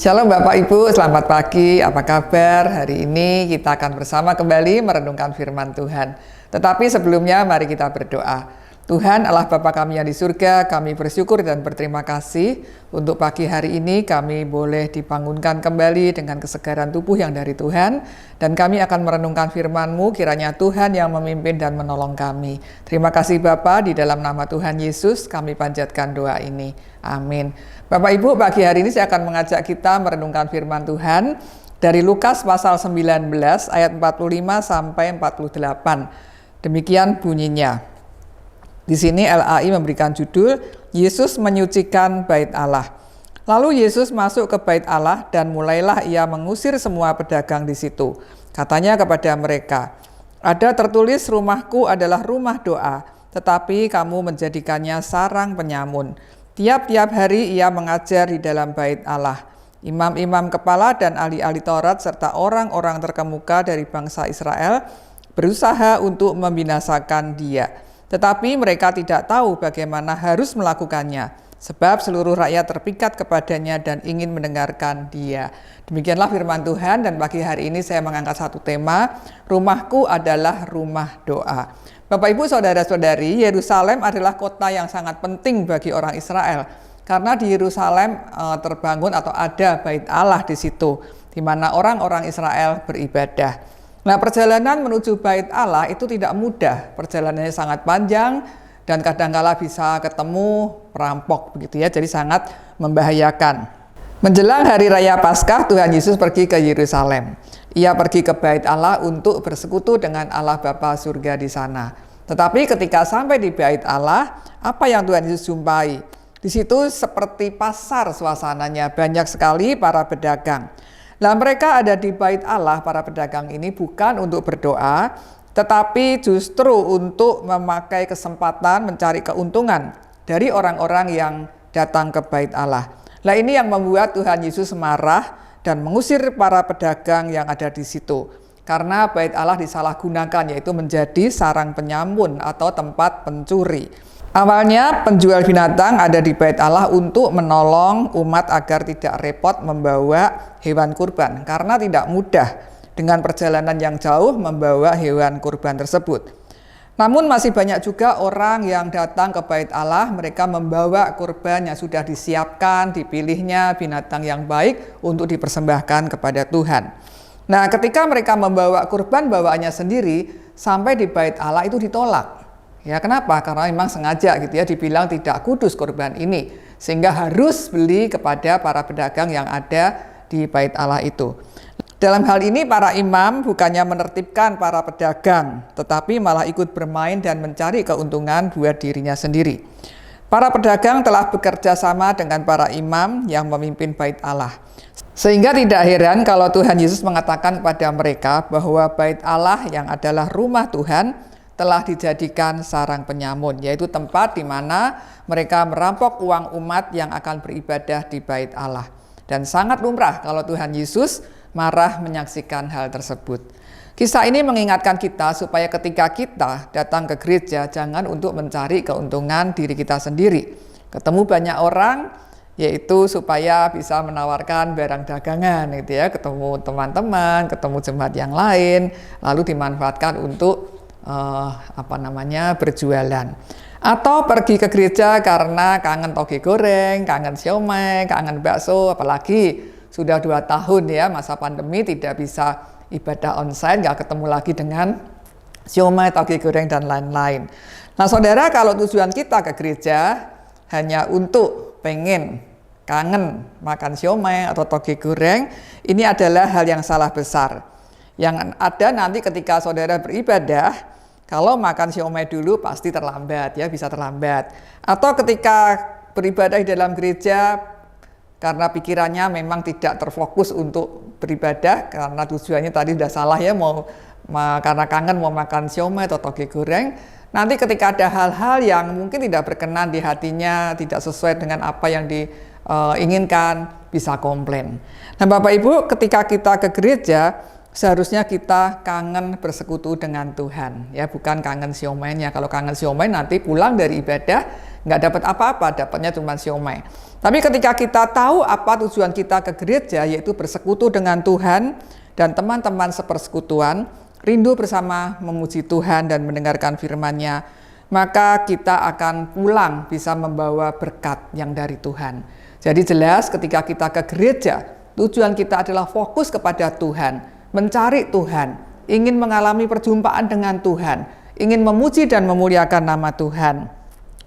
Shalom Bapak Ibu, selamat pagi, apa kabar? Hari ini kita akan bersama kembali merenungkan firman Tuhan. Tetapi sebelumnya mari kita berdoa. Tuhan Allah Bapa kami yang di surga, kami bersyukur dan berterima kasih untuk pagi hari ini kami boleh dibangunkan kembali dengan kesegaran tubuh yang dari Tuhan, dan kami akan merenungkan firman-Mu, kiranya Tuhan yang memimpin dan menolong kami. Terima kasih Bapa, di dalam nama Tuhan Yesus kami panjatkan doa ini. Amin. Bapak Ibu, pagi hari ini saya akan mengajak kita merenungkan firman Tuhan dari Lukas pasal 19 ayat 45 sampai 48. Demikian bunyinya. Di sini LAI memberikan judul Yesus menyucikan bait Allah. Lalu Yesus masuk ke bait Allah dan mulailah ia mengusir semua pedagang di situ. Katanya kepada mereka, "Ada tertulis rumahku adalah rumah doa, tetapi kamu menjadikannya sarang penyamun." Tiap-tiap hari ia mengajar di dalam bait Allah. Imam-imam kepala dan ahli-ahli Taurat serta orang-orang terkemuka dari bangsa Israel berusaha untuk membinasakan dia. Tetapi mereka tidak tahu bagaimana harus melakukannya, sebab seluruh rakyat terpikat kepadanya dan ingin mendengarkan dia. Demikianlah firman Tuhan, dan pagi hari ini saya mengangkat satu tema, rumahku adalah rumah doa. Bapak Ibu saudara-saudari, Yerusalem adalah kota yang sangat penting bagi orang Israel, karena di Yerusalem terbangun atau ada bait Allah di situ, di mana orang-orang Israel beribadah. Nah, perjalanan menuju bait Allah itu tidak mudah, perjalanannya sangat panjang dan kadang-kala bisa ketemu perampok begitu ya, jadi sangat membahayakan. Menjelang hari raya Paskah, Tuhan Yesus pergi ke Yerusalem. Ia pergi ke bait Allah untuk bersekutu dengan Allah Bapa surga di sana. Tetapi ketika sampai di bait Allah, apa yang Tuhan Yesus jumpai? Di situ seperti pasar suasananya, banyak sekali para pedagang. Nah, mereka ada di bait Allah, para pedagang ini bukan untuk berdoa, tetapi justru untuk memakai kesempatan mencari keuntungan dari orang-orang yang datang ke bait Allah. Nah, ini yang membuat Tuhan Yesus marah dan mengusir para pedagang yang ada di situ. Karena bait Allah disalahgunakan, yaitu menjadi sarang penyamun atau tempat pencuri. Awalnya penjual binatang ada di bait Allah untuk menolong umat agar tidak repot membawa hewan kurban, karena tidak mudah dengan perjalanan yang jauh membawa hewan kurban tersebut. Namun masih banyak juga orang yang datang ke bait Allah, mereka membawa kurban yang sudah disiapkan, dipilihnya binatang yang baik untuk dipersembahkan kepada Tuhan. Nah, ketika mereka membawa kurban bawaannya sendiri, sampai di bait Allah itu ditolak. Ya, kenapa? Karena memang sengaja gitu ya, dibilang tidak kudus kurban ini, sehingga harus beli kepada para pedagang yang ada di bait Allah itu. Dalam hal ini para imam bukannya menertibkan para pedagang, tetapi malah ikut bermain dan mencari keuntungan buat dirinya sendiri. Para pedagang telah bekerja sama dengan para imam yang memimpin bait Allah. Sehingga tidak heran kalau Tuhan Yesus mengatakan kepada mereka bahwa bait Allah yang adalah rumah Tuhan telah dijadikan sarang penyamun, yaitu tempat di mana mereka merampok uang umat yang akan beribadah di bait Allah. Dan sangat lumrah kalau Tuhan Yesus marah menyaksikan hal tersebut. Kisah ini mengingatkan kita supaya ketika kita datang ke gereja, jangan untuk mencari keuntungan diri kita sendiri. Ketemu banyak orang, yaitu supaya bisa menawarkan barang dagangan, gitu ya, ketemu teman-teman, ketemu jemaat yang lain, lalu dimanfaatkan untuk berjualan. Atau pergi ke gereja karena kangen toge goreng, kangen siomay, kangen bakso, apalagi sudah 2 tahun ya masa pandemi tidak bisa ibadah onsite, nggak ketemu lagi dengan siomay, toge goreng dan lain-lain. Nah saudara, kalau tujuan kita ke gereja hanya untuk kangen makan siomay atau toge goreng, ini adalah hal yang salah besar. Yang ada nanti ketika saudara beribadah, kalau makan siomay dulu pasti terlambat ya, bisa terlambat. Atau ketika beribadah di dalam gereja karena pikirannya memang tidak terfokus untuk beribadah, karena tujuannya tadi sudah salah ya, karena kangen mau makan siomay atau toge goreng. Nanti ketika ada hal-hal yang mungkin tidak berkenan di hatinya, tidak sesuai dengan apa yang diinginkan, bisa komplain. Nah Bapak Ibu, ketika kita ke gereja, seharusnya kita kangen bersekutu dengan Tuhan, ya, bukan kangen siomaynya. Kalau kangen siomay nanti pulang dari ibadah nggak dapat apa-apa, dapatnya cuma siomay. Tapi ketika kita tahu apa tujuan kita ke gereja, yaitu bersekutu dengan Tuhan dan teman-teman sepersekutuan, rindu bersama memuji Tuhan dan mendengarkan firman-Nya, maka kita akan pulang bisa membawa berkat yang dari Tuhan. Jadi jelas ketika kita ke gereja, tujuan kita adalah fokus kepada Tuhan, mencari Tuhan, ingin mengalami perjumpaan dengan Tuhan, ingin memuji dan memuliakan nama Tuhan,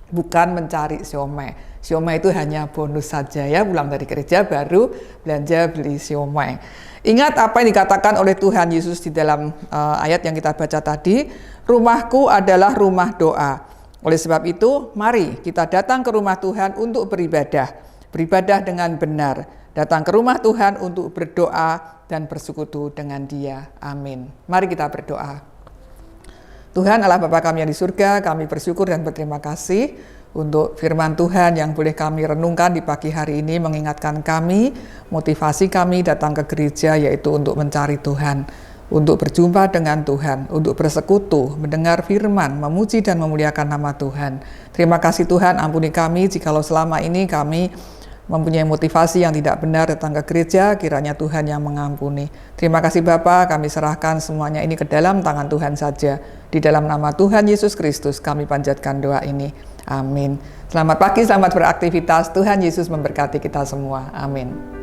bukan mencari siomay. Siomay itu hanya bonus saja, ya, pulang dari gereja baru belanja beli siomay. Ingat apa yang dikatakan oleh Tuhan Yesus di dalam ayat yang kita baca tadi, rumahku adalah rumah doa. Oleh sebab itu, mari kita datang ke rumah Tuhan untuk beribadah dengan benar, datang ke rumah Tuhan untuk berdoa dan bersekutu dengan Dia. Amin. Mari kita berdoa. Tuhan Allah Bapa kami yang di surga, kami bersyukur dan berterima kasih untuk firman Tuhan yang boleh kami renungkan di pagi hari ini, mengingatkan kami, motivasi kami datang ke gereja yaitu untuk mencari Tuhan, untuk berjumpa dengan Tuhan, untuk bersekutu, mendengar firman, memuji dan memuliakan nama Tuhan. Terima kasih Tuhan, ampuni kami jikalau selama ini kami mempunyai motivasi yang tidak benar datang ke gereja, kiranya Tuhan yang mengampuni. Terima kasih Bapa, kami serahkan semuanya ini ke dalam tangan Tuhan saja. Di dalam nama Tuhan Yesus Kristus kami panjatkan doa ini. Amin. Selamat pagi, selamat beraktivitas. Tuhan Yesus memberkati kita semua. Amin.